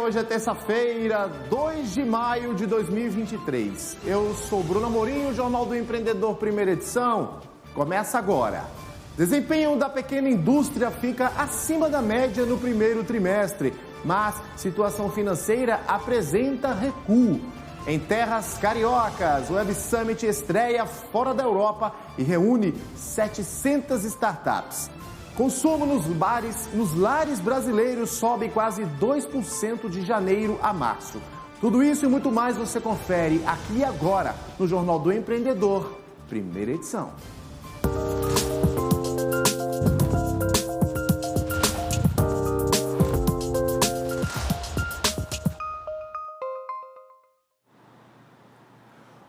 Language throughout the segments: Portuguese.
Hoje é terça-feira, 2 de maio de 2023. Eu sou Bruno Amorim, o Jornal do Empreendedor, primeira edição. Começa agora. Desempenho da pequena indústria fica acima da média no primeiro trimestre, mas situação financeira apresenta recuo. Em terras cariocas, o Web Summit estreia fora da Europa e reúne 700 startups. Consumo nos lares brasileiros sobe quase 2% de janeiro a março. Tudo isso e muito mais você confere aqui e agora no Jornal do Empreendedor, primeira edição.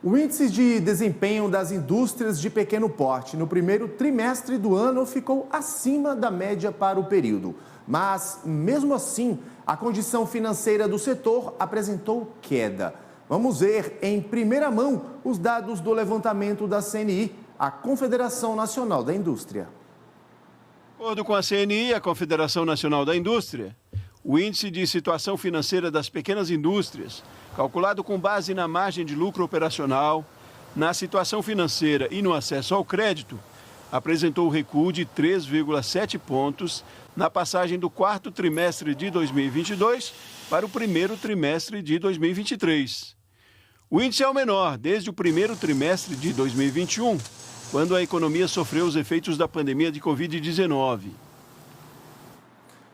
O índice de desempenho das indústrias de pequeno porte no primeiro trimestre do ano ficou acima da média para o período. Mas, mesmo assim, a condição financeira do setor apresentou queda. Vamos ver em primeira mão os dados do levantamento da CNI, a Confederação Nacional da Indústria. De acordo com a CNI, a Confederação Nacional da Indústria, o índice de situação financeira das pequenas indústrias, calculado com base na margem de lucro operacional, na situação financeira e no acesso ao crédito, apresentou recuo de 3,7 pontos na passagem do quarto trimestre de 2022 para o primeiro trimestre de 2023. O índice é o menor desde o primeiro trimestre de 2021, quando a economia sofreu os efeitos da pandemia de Covid-19.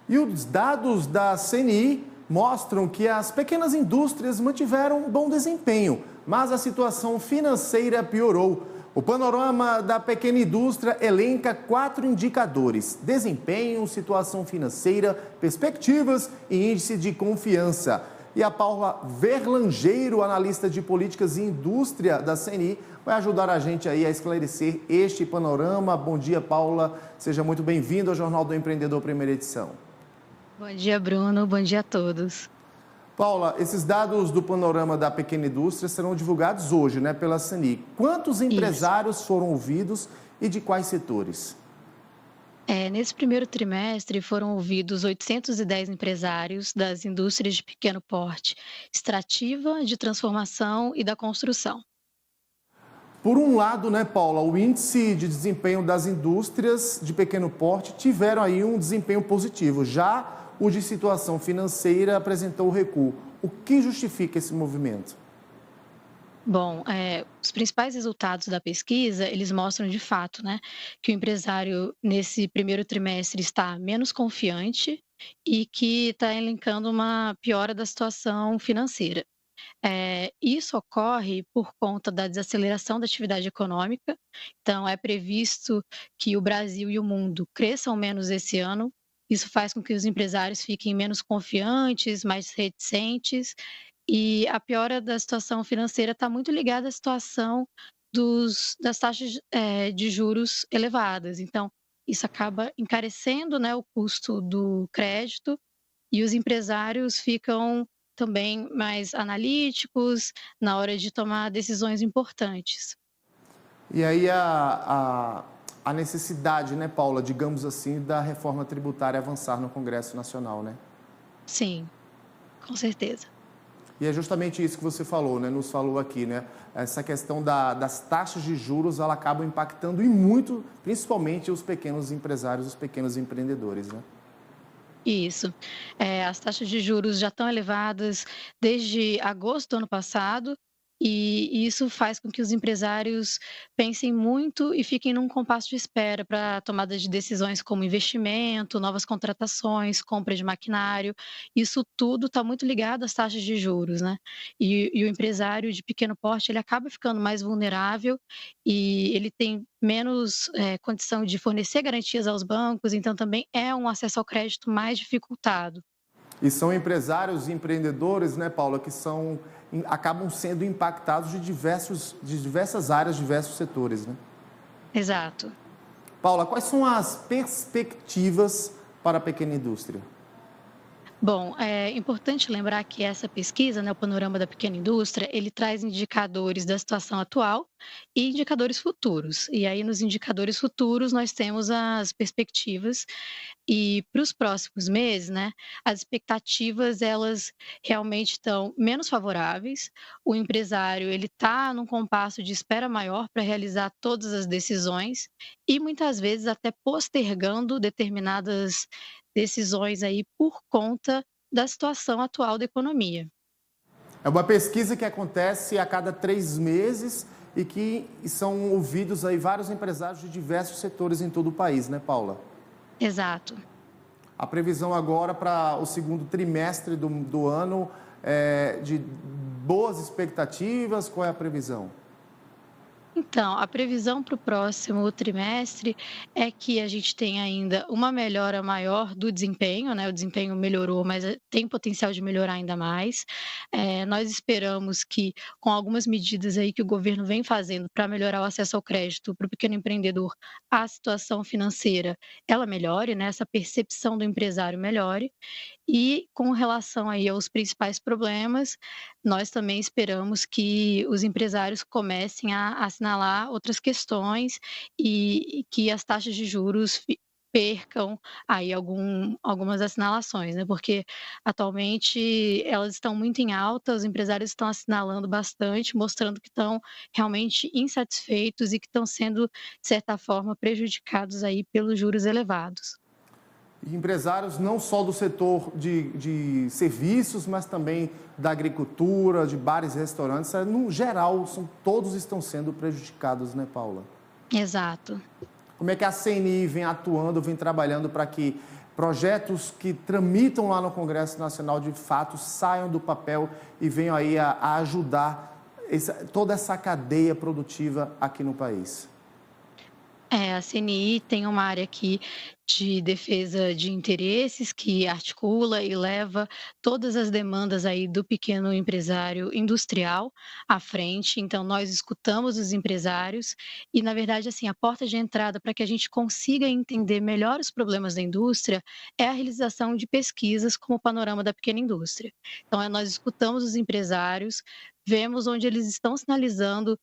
E os dados da CNI mostram que as pequenas indústrias mantiveram um bom desempenho, mas a situação financeira piorou. O panorama da pequena indústria elenca 4 indicadores: desempenho, situação financeira, perspectivas e índice de confiança. E a Paula Verlangeiro, analista de políticas e indústria da CNI, vai ajudar a gente aí a esclarecer este panorama. Bom dia, Paula. Seja muito bem-vindo ao Jornal do Empreendedor, primeira edição. Bom dia, Bruno. Bom dia a todos. Paula, esses dados do panorama da pequena indústria serão divulgados hoje, né, pela CNI. Quantos empresários foram ouvidos e de quais setores? Nesse primeiro trimestre foram ouvidos 810 empresários das indústrias de pequeno porte, extrativa, de transformação e da construção. Por um lado, né, Paula, o índice de desempenho das indústrias de pequeno porte tiveram aí um desempenho positivo. Já o de situação financeira apresentou recuo. O que justifica esse movimento? Bom, os principais resultados da pesquisa, eles mostram de fato, né, que o empresário nesse primeiro trimestre está menos confiante e que está elencando uma piora da situação financeira. Isso ocorre por conta da desaceleração da atividade econômica. Então, é previsto que o Brasil e o mundo cresçam menos esse ano. Isso faz com que os empresários fiquem menos confiantes, mais reticentes. E a piora da situação financeira está muito ligada à situação das taxas de juros elevadas. Então, isso acaba encarecendo, né, o custo do crédito e os empresários ficam também mais analíticos na hora de tomar decisões importantes. E aí a necessidade, né, Paula, digamos assim, da reforma tributária avançar no Congresso Nacional, né? Sim, com certeza. E é justamente isso que você falou, né? Nos falou aqui, né? Essa questão das taxas de juros, ela acaba impactando e muito, principalmente os pequenos empresários, os pequenos empreendedores, né? Isso. As taxas de juros já estão elevadas desde agosto do ano passado, e isso faz com que os empresários pensem muito e fiquem num compasso de espera para a tomada de decisões como investimento, novas contratações, compra de maquinário. Isso tudo está muito ligado às taxas de juros, né? E o empresário de pequeno porte, ele acaba ficando mais vulnerável e ele tem menos condição de fornecer garantias aos bancos, então também é um acesso ao crédito mais dificultado. E são empresários e empreendedores, né, Paula, que acabam sendo impactados de diversas áreas, diversos setores, né? Exato. Paula, quais são as perspectivas para a pequena indústria? Bom, é importante lembrar que essa pesquisa, né, o Panorama da Pequena Indústria, ele traz indicadores da situação atual e indicadores futuros. E aí, nos indicadores futuros, nós temos as perspectivas e para os próximos meses, né, as expectativas elas realmente estão menos favoráveis. O empresário ele está num compasso de espera maior para realizar todas as decisões e muitas vezes até postergando determinadas decisões aí por conta da situação atual da economia. É uma pesquisa que acontece a cada 3 meses e que são ouvidos aí vários empresários de diversos setores em todo o país, né, Paula? Exato. A previsão agora para o segundo trimestre do ano é de boas expectativas, qual é a previsão? Então, a previsão para o próximo trimestre é que a gente tenha ainda uma melhora maior do desempenho, né? O desempenho melhorou, mas tem potencial de melhorar ainda mais. Nós esperamos que, com algumas medidas aí que o governo vem fazendo para melhorar o acesso ao crédito para o pequeno empreendedor, a situação financeira ela melhore, né? Essa percepção do empresário melhore. E com relação aí aos principais problemas, nós também esperamos que os empresários comecem a assinalar outras questões e que as taxas de juros percam aí algumas assinalações, né? Porque atualmente elas estão muito em alta, os empresários estão assinalando bastante, mostrando que estão realmente insatisfeitos e que estão sendo, de certa forma, prejudicados aí pelos juros elevados. E empresários não só do setor de serviços, mas também da agricultura, de bares e restaurantes, no geral, todos estão sendo prejudicados, né, Paula? Exato. Como é que a CNI vem atuando, vem trabalhando para que projetos que tramitam lá no Congresso Nacional, de fato, saiam do papel e venham aí a ajudar toda essa cadeia produtiva aqui no país? A CNI tem uma área aqui de defesa de interesses que articula e leva todas as demandas aí do pequeno empresário industrial à frente. Então, nós escutamos os empresários e, na verdade, assim, a porta de entrada para que a gente consiga entender melhor os problemas da indústria é a realização de pesquisas como o Panorama da Pequena Indústria. Então, nós escutamos os empresários, vemos onde eles estão sinalizando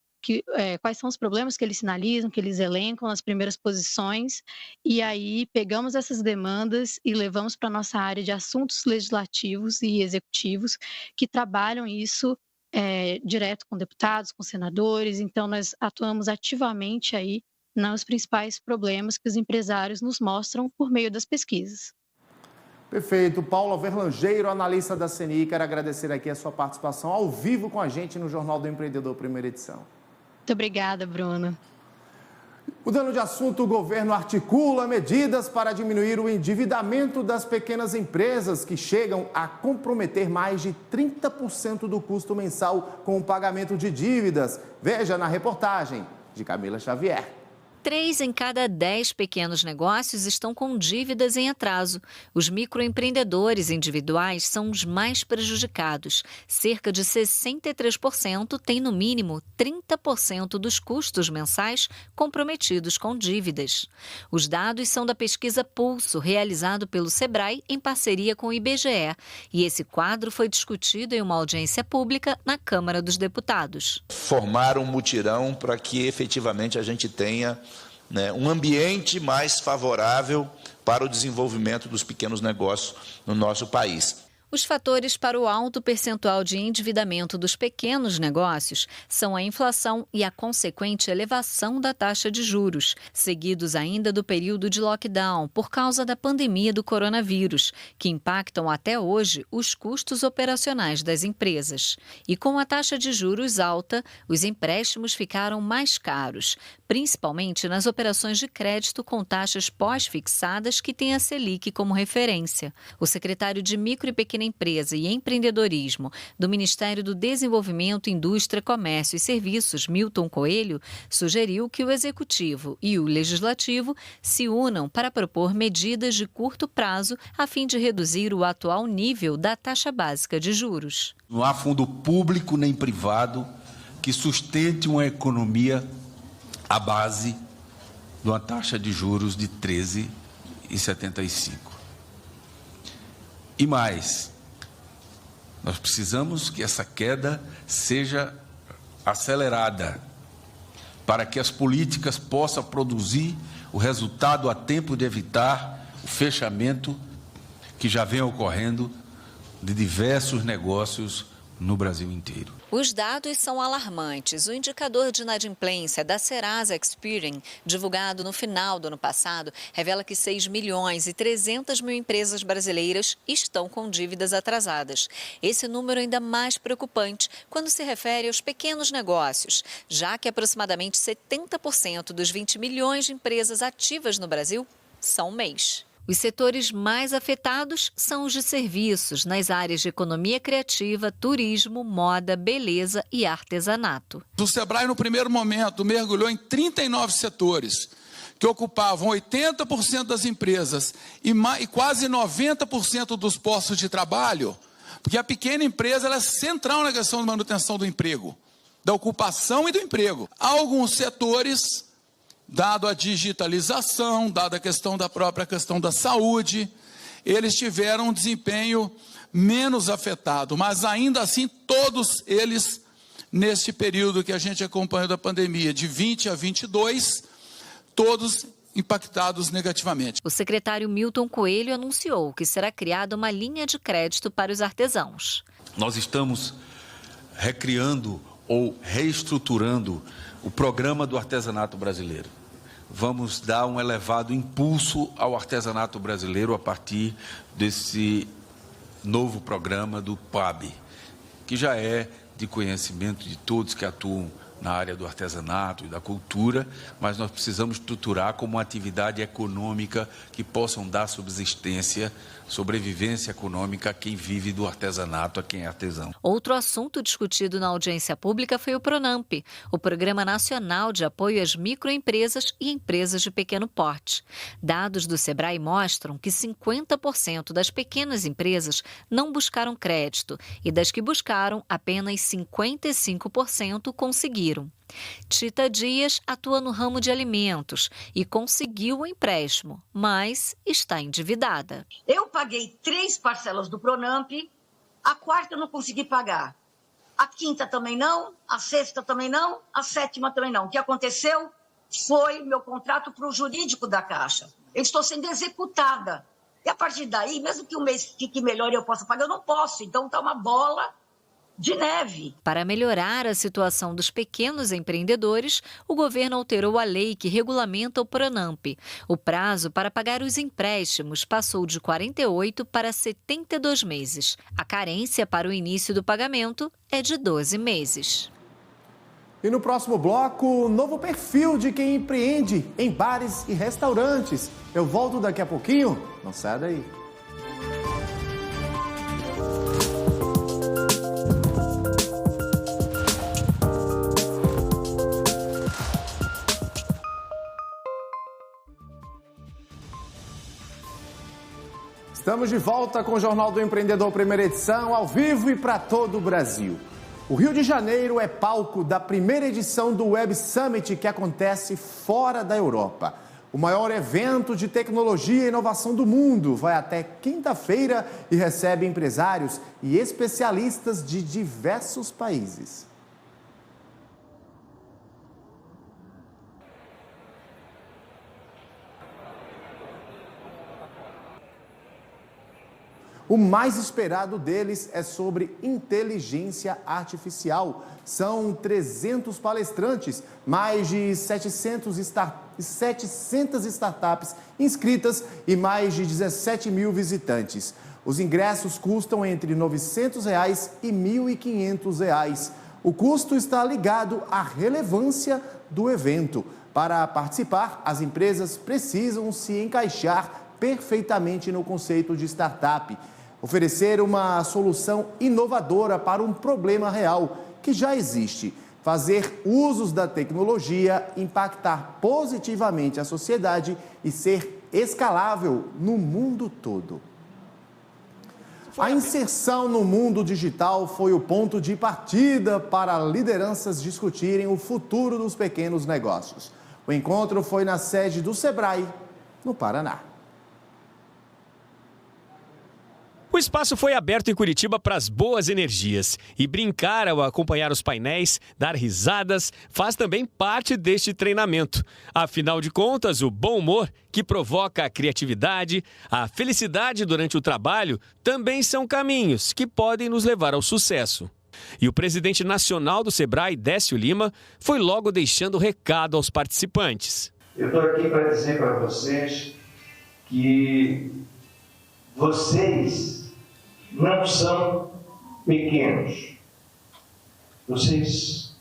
quais são os problemas que eles sinalizam, que eles elencam nas primeiras posições, e aí pegamos essas demandas e levamos para a nossa área de assuntos legislativos e executivos, que trabalham isso direto com deputados, com senadores, então nós atuamos ativamente aí nos principais problemas que os empresários nos mostram por meio das pesquisas. Perfeito. Paula Verlangeiro, analista da CNI, quero agradecer aqui a sua participação ao vivo com a gente no Jornal do Empreendedor, primeira edição. Muito obrigada, Bruno. Mudando de assunto, o governo articula medidas para diminuir o endividamento das pequenas empresas que chegam a comprometer mais de 30% do custo mensal com o pagamento de dívidas. Veja na reportagem de Camila Xavier. 3 em cada 10 pequenos negócios estão com dívidas em atraso. Os microempreendedores individuais são os mais prejudicados. Cerca de 63% têm, no mínimo, 30% dos custos mensais comprometidos com dívidas. Os dados são da pesquisa Pulso, realizado pelo Sebrae em parceria com o IBGE. E esse quadro foi discutido em uma audiência pública na Câmara dos Deputados. Formar um mutirão para que efetivamente a gente tenha um ambiente mais favorável para o desenvolvimento dos pequenos negócios no nosso país. Os fatores para o alto percentual de endividamento dos pequenos negócios são a inflação e a consequente elevação da taxa de juros, seguidos ainda do período de lockdown por causa da pandemia do coronavírus, que impactam até hoje os custos operacionais das empresas. E com a taxa de juros alta, os empréstimos ficaram mais caros, principalmente nas operações de crédito com taxas pós-fixadas que têm a Selic como referência. O secretário de Micro e Pequena Empresa e Empreendedorismo do Ministério do Desenvolvimento, Indústria, Comércio e Serviços, Milton Coelho, sugeriu que o Executivo e o Legislativo se unam para propor medidas de curto prazo a fim de reduzir o atual nível da taxa básica de juros. Não há fundo público nem privado que sustente uma economia à base de uma taxa de juros de 13,75. E mais, nós precisamos que essa queda seja acelerada para que as políticas possam produzir o resultado a tempo de evitar o fechamento que já vem ocorrendo de diversos negócios no Brasil inteiro. Os dados são alarmantes. O indicador de inadimplência da Serasa Experian, divulgado no final do ano passado, revela que 6.300.000 empresas brasileiras estão com dívidas atrasadas. Esse número é ainda mais preocupante quando se refere aos pequenos negócios, já que aproximadamente 70% dos 20 milhões de empresas ativas no Brasil são MEIs. Os setores mais afetados são os de serviços, nas áreas de economia criativa, turismo, moda, beleza e artesanato. O Sebrae, no primeiro momento, mergulhou em 39 setores, que ocupavam 80% das empresas e quase 90% dos postos de trabalho, porque a pequena empresa ela é central na questão de manutenção do emprego, da ocupação e do emprego. Há alguns setores, dado a digitalização, dada a questão da saúde, eles tiveram um desempenho menos afetado, mas ainda assim todos eles, neste período que a gente acompanhou da pandemia, de 20 a 22, todos impactados negativamente. O secretário Milton Coelho anunciou que será criada uma linha de crédito para os artesãos. Nós estamos recriando ou reestruturando o programa do artesanato brasileiro. Vamos dar um elevado impulso ao artesanato brasileiro a partir desse novo programa do PAB, que já é de conhecimento de todos que atuam na área do artesanato e da cultura, mas nós precisamos estruturar como uma atividade econômica que possam dar subsistência, sobrevivência econômica a quem vive do artesanato, a quem é artesão. Outro assunto discutido na audiência pública foi o PRONAMP, o Programa Nacional de Apoio às Microempresas e Empresas de Pequeno Porte. Dados do Sebrae mostram que 50% das pequenas empresas não buscaram crédito e das que buscaram, apenas 55% conseguiram. Tita Dias atua no ramo de alimentos e conseguiu o empréstimo, mas está endividada. Eu paguei 3 parcelas do PRONAMP, a 4ª eu não consegui pagar. A 5ª também não, a 6ª também não, a 7ª também não. O que aconteceu foi meu contrato para o jurídico da Caixa. Eu estou sendo executada. E a partir daí, mesmo que o mês fique melhor e eu possa pagar, eu não posso. Então está uma bola de neve. Para melhorar a situação dos pequenos empreendedores, o governo alterou a lei que regulamenta o PRONAMP. O prazo para pagar os empréstimos passou de 48 para 72 meses. A carência para o início do pagamento é de 12 meses. E no próximo bloco, novo perfil de quem empreende em bares e restaurantes. Eu volto daqui a pouquinho, não sai daí. Estamos de volta com o Jornal do Empreendedor, primeira edição, ao vivo e para todo o Brasil. O Rio de Janeiro é palco da primeira edição do Web Summit, que acontece fora da Europa. O maior evento de tecnologia e inovação do mundo vai até quinta-feira e recebe empresários e especialistas de diversos países. O mais esperado deles é sobre inteligência artificial. São 300 palestrantes, mais de 700 startups inscritas e mais de 17 mil visitantes. Os ingressos custam entre R$ 900 e R$ 1.500. O custo está ligado à relevância do evento. Para participar, as empresas precisam se encaixar perfeitamente no conceito de startup. Oferecer uma solução inovadora para um problema real que já existe. Fazer usos da tecnologia, impactar positivamente a sociedade e ser escalável no mundo todo. A inserção no mundo digital foi o ponto de partida para lideranças discutirem o futuro dos pequenos negócios. O encontro foi na sede do Sebrae, no Paraná. O espaço foi aberto em Curitiba para as boas energias e brincar ao acompanhar os painéis, dar risadas, faz também parte deste treinamento. Afinal de contas, o bom humor, que provoca a criatividade, a felicidade durante o trabalho, também são caminhos que podem nos levar ao sucesso. E o presidente nacional do Sebrae, Décio Lima, foi logo deixando recado aos participantes. Eu estou aqui para dizer para vocês que vocês não são pequenos. Vocês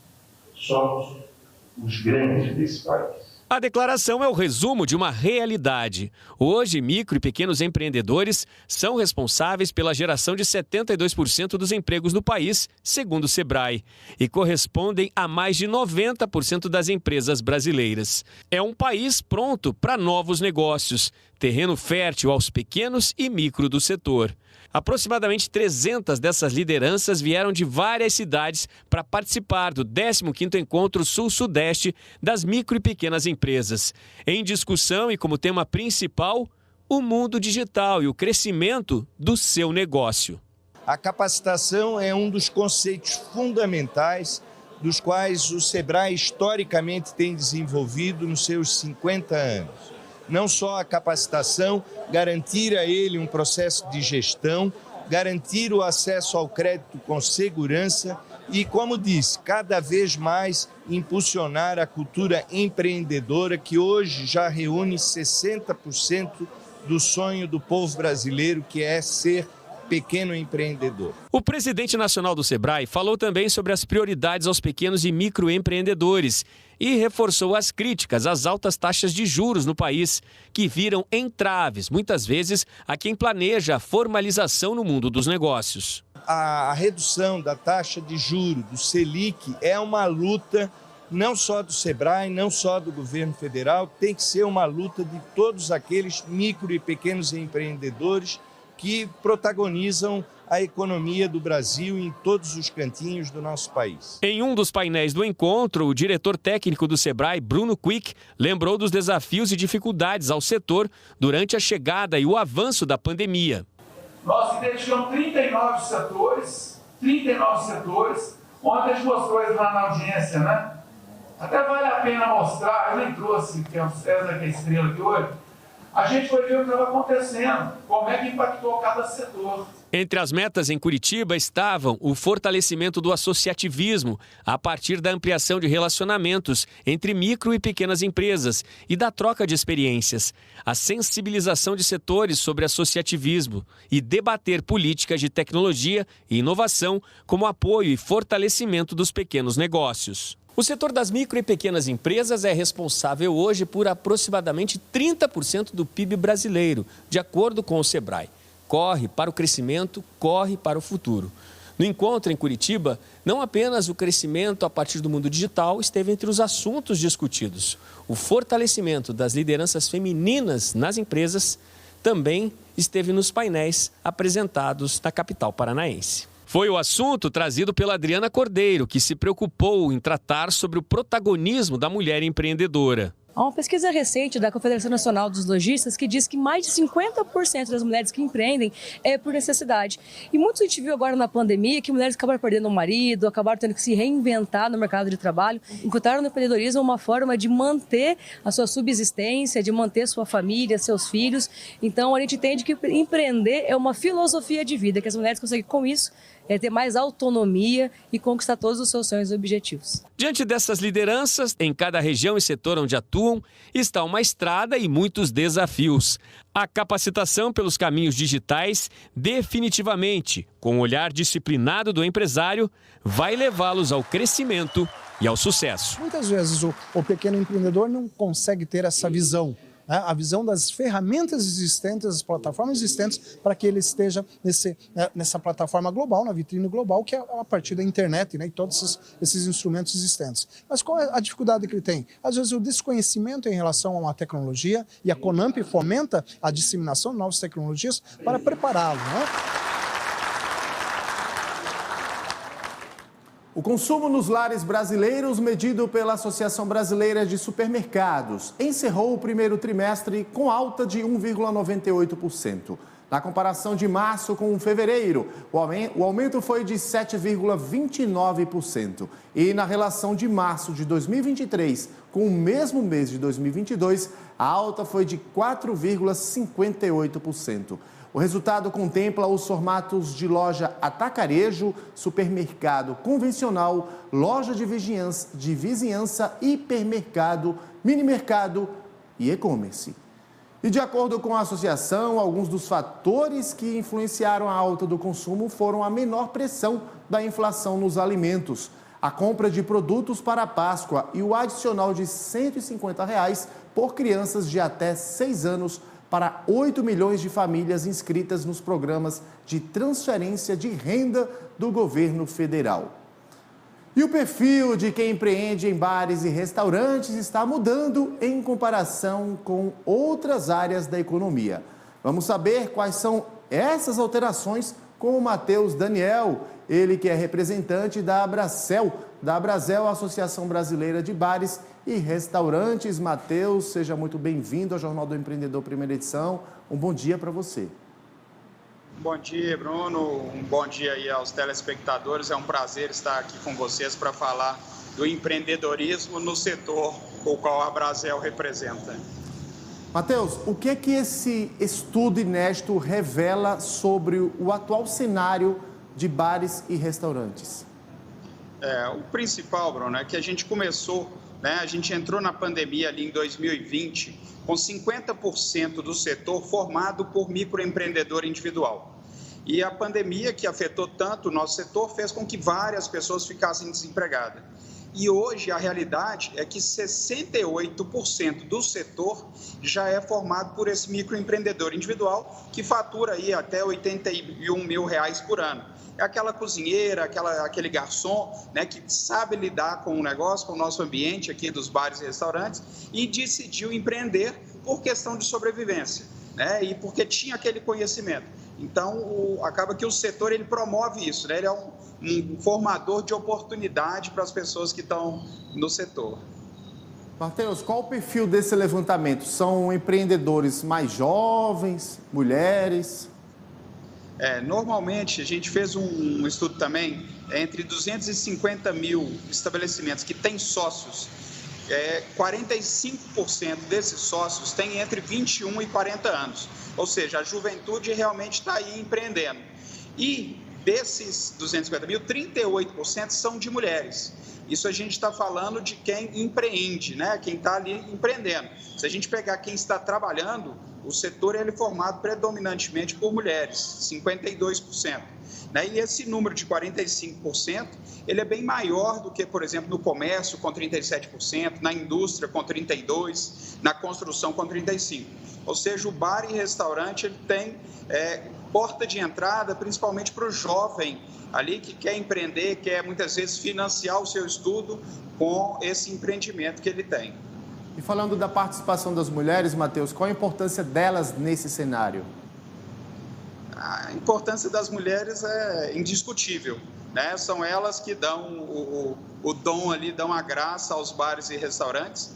somos os grandes desse país. A declaração é o resumo de uma realidade. Hoje, micro e pequenos empreendedores são responsáveis pela geração de 72% dos empregos no país, segundo o Sebrae, e correspondem a mais de 90% das empresas brasileiras. É um país pronto para novos negócios, terreno fértil aos pequenos e micro do setor. Aproximadamente 300 dessas lideranças vieram de várias cidades para participar do 15º Encontro Sul-Sudeste das Micro e Pequenas Empresas. Em discussão e como tema principal, o mundo digital e o crescimento do seu negócio. A capacitação é um dos conceitos fundamentais dos quais o Sebrae historicamente tem desenvolvido nos seus 50 anos. Não só a capacitação, garantir a ele um processo de gestão, garantir o acesso ao crédito com segurança e, como disse, cada vez mais impulsionar a cultura empreendedora que hoje já reúne 60% do sonho do povo brasileiro, que é ser pequeno empreendedor. O presidente nacional do Sebrae falou também sobre as prioridades aos pequenos e microempreendedores e reforçou as críticas às altas taxas de juros no país, que viram entraves, muitas vezes, a quem planeja a formalização no mundo dos negócios. A redução da taxa de juros, do Selic, é uma luta não só do Sebrae, não só do governo federal, tem que ser uma luta de todos aqueles micro e pequenos empreendedores que protagonizam a economia do Brasil em todos os cantinhos do nosso país. Em um dos painéis do encontro, o diretor técnico do Sebrae, Bruno Quick, lembrou dos desafios e dificuldades ao setor durante a chegada e o avanço da pandemia. Nós identificamos 39 setores, ontem a gente mostrou isso lá na audiência, né? Até vale a pena mostrar, eu nem trouxe, que é o César, que é a estrela aqui hoje. A gente foi ver o que estava acontecendo, como é que impactou cada setor. Entre as metas em Curitiba estavam o fortalecimento do associativismo a partir da ampliação de relacionamentos entre micro e pequenas empresas e da troca de experiências, a sensibilização de setores sobre associativismo e debater políticas de tecnologia e inovação como apoio e fortalecimento dos pequenos negócios. O setor das micro e pequenas empresas é responsável hoje por aproximadamente 30% do PIB brasileiro, de acordo com o Sebrae. Corre para o crescimento, corre para o futuro. No encontro em Curitiba, não apenas o crescimento a partir do mundo digital esteve entre os assuntos discutidos. O fortalecimento das lideranças femininas nas empresas também esteve nos painéis apresentados na capital paranaense. Foi o assunto trazido pela Adriana Cordeiro, que se preocupou em tratar sobre o protagonismo da mulher empreendedora. Há uma pesquisa recente da Confederação Nacional dos Lojistas que diz que mais de 50% das mulheres que empreendem é por necessidade. E muitos a gente viu agora na pandemia que mulheres acabaram perdendo o marido, acabaram tendo que se reinventar no mercado de trabalho, encontraram no empreendedorismo uma forma de manter a sua subsistência, de manter sua família, seus filhos. Então a gente entende que empreender é uma filosofia de vida, que as mulheres conseguem com isso ter mais autonomia e conquistar todos os seus sonhos e objetivos. Diante dessas lideranças, em cada região e setor onde atuam, está uma estrada e muitos desafios. A capacitação pelos caminhos digitais, definitivamente, com o olhar disciplinado do empresário, vai levá-los ao crescimento e ao sucesso. Muitas vezes o pequeno empreendedor não consegue ter essa visão. A visão das ferramentas existentes, das plataformas existentes, para que ele esteja nessa plataforma global, na vitrine global, que é a partir da internet, né, e todos esses instrumentos existentes. Mas qual é a dificuldade que ele tem? Às vezes o desconhecimento em relação a uma tecnologia, e a Conamp fomenta a disseminação de novas tecnologias para prepará-lo, né? O consumo nos lares brasileiros, medido pela Associação Brasileira de Supermercados, encerrou o primeiro trimestre com alta de 1,98%. Na comparação de março com fevereiro, o aumento foi de 7,29%. E na relação de março de 2023 com o mesmo mês de 2022, a alta foi de 4,58%. O resultado contempla os formatos de loja atacarejo, supermercado convencional, loja de vizinhança, hipermercado, minimercado e e-commerce. E de acordo com a associação, alguns dos fatores que influenciaram a alta do consumo foram a menor pressão da inflação nos alimentos, a compra de produtos para a Páscoa e o adicional de R$ 150 por crianças de até 6 anos para 8 milhões de famílias inscritas nos programas de transferência de renda do governo federal. E o perfil de quem empreende em bares e restaurantes está mudando em comparação com outras áreas da economia. Vamos saber quais são essas alterações com o Matheus Daniel, ele que é representante da Abracel, Associação Brasileira de Bares e Restaurantes. Matheus, seja muito bem-vindo ao Jornal do Empreendedor, primeira edição. Um bom dia para você. Bom dia, Bruno. Um bom dia aí aos telespectadores. É um prazer estar aqui com vocês para falar do empreendedorismo no setor o qual a Abracel representa. Matheus, o que é que esse estudo inédito revela sobre o atual cenário de bares e restaurantes? O principal, Bruno, é que a gente começou, a gente entrou na pandemia ali em 2020 com 50% do setor formado por microempreendedor individual. E a pandemia, que afetou tanto o nosso setor, fez com que várias pessoas ficassem desempregadas. E hoje a realidade é que 68% do setor já é formado por esse microempreendedor individual que fatura aí até R$81 mil por ano. É aquela cozinheira, aquele garçom, que sabe lidar com o negócio, com o nosso ambiente aqui dos bares e restaurantes e decidiu empreender por questão de sobrevivência, e porque tinha aquele conhecimento. Então, acaba que o setor ele promove isso, ele é um formador de oportunidade para as pessoas que estão no setor. Matheus, qual o perfil desse levantamento? São empreendedores mais jovens, mulheres? Normalmente, a gente fez um estudo também entre 250 mil estabelecimentos que têm sócios. 45% desses sócios têm entre 21 e 40 anos, ou seja, a juventude realmente está aí empreendendo. E desses 250 mil, 38% são de mulheres. Isso a gente está falando de quem empreende, quem está ali empreendendo. Se a gente pegar quem está trabalhando, o setor ele é formado predominantemente por mulheres, 52%. E esse número de 45%, ele é bem maior do que, por exemplo, no comércio, com 37%, na indústria, com 32%, na construção, com 35%. Ou seja, o bar e restaurante ele tem porta de entrada, principalmente para o jovem ali que quer empreender, quer muitas vezes financiar o seu estudo com esse empreendimento que ele tem. E falando da participação das mulheres, Matheus, qual a importância delas nesse cenário? A importância das mulheres é indiscutível, São elas que dão o dom ali, dão a graça aos bares e restaurantes.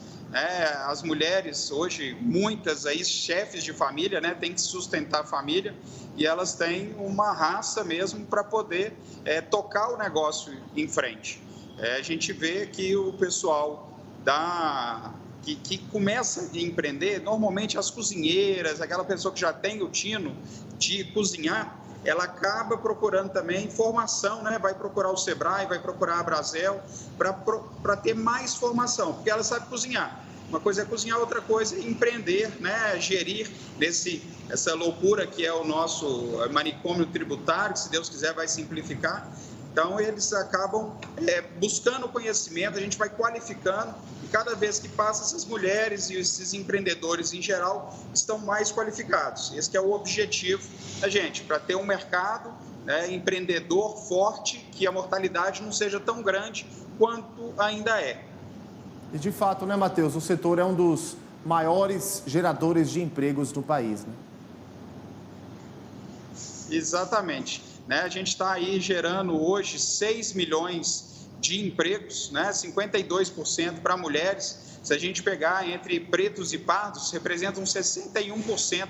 As mulheres hoje, muitas aí chefes de família, têm que sustentar a família e elas têm uma raça mesmo para poder tocar o negócio em frente. A gente vê que o pessoal que começa a empreender, normalmente as cozinheiras, aquela pessoa que já tem o tino de cozinhar, ela acaba procurando também formação, vai procurar o Sebrae, vai procurar a Abracel para ter mais formação, porque ela sabe cozinhar. Uma coisa é cozinhar, outra coisa é empreender, gerir essa loucura que é o nosso manicômio tributário, que se Deus quiser vai simplificar. Então, eles acabam buscando conhecimento, a gente vai qualificando, e cada vez que passa, essas mulheres e esses empreendedores em geral estão mais qualificados. Esse que é o objetivo da gente, para ter um mercado empreendedor forte, que a mortalidade não seja tão grande quanto ainda é. E de fato, Matheus, o setor é um dos maiores geradores de empregos do país, Exatamente. A gente está aí gerando hoje 6 milhões de empregos, 52% para mulheres, Se a gente pegar entre pretos e pardos, representam 61%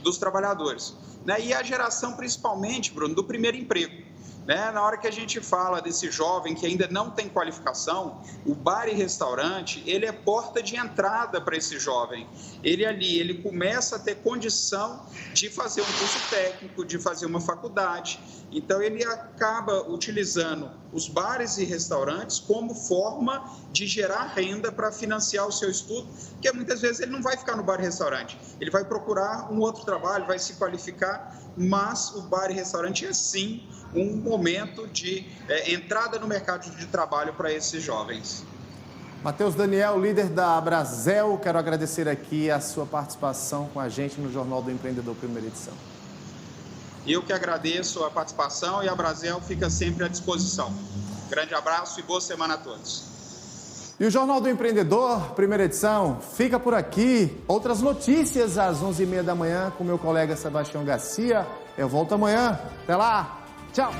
dos trabalhadores. Né? E a geração, principalmente, Bruno, do primeiro emprego. Né? Na hora que a gente fala desse jovem que ainda não tem qualificação, o bar e restaurante, ele é porta de entrada para esse jovem. Ele começa a ter condição de fazer um curso técnico, de fazer uma faculdade. Então, ele acaba utilizando os bares e restaurantes como forma de gerar renda para financiar o seu estudo, porque muitas vezes ele não vai ficar no bar e restaurante, ele vai procurar um outro trabalho, vai se qualificar, mas o bar e restaurante é sim um momento de entrada no mercado de trabalho para esses jovens. Matheus Daniel, líder da Abrazel, quero agradecer aqui a sua participação com a gente no Jornal do Empreendedor, primeira edição. Eu que agradeço a participação e a Abrazel fica sempre à disposição. Grande abraço e boa semana a todos. E o Jornal do Empreendedor, primeira edição, fica por aqui. Outras notícias às 11h30 da manhã com meu colega Sebastião Garcia. Eu volto amanhã. Até lá. Tchau.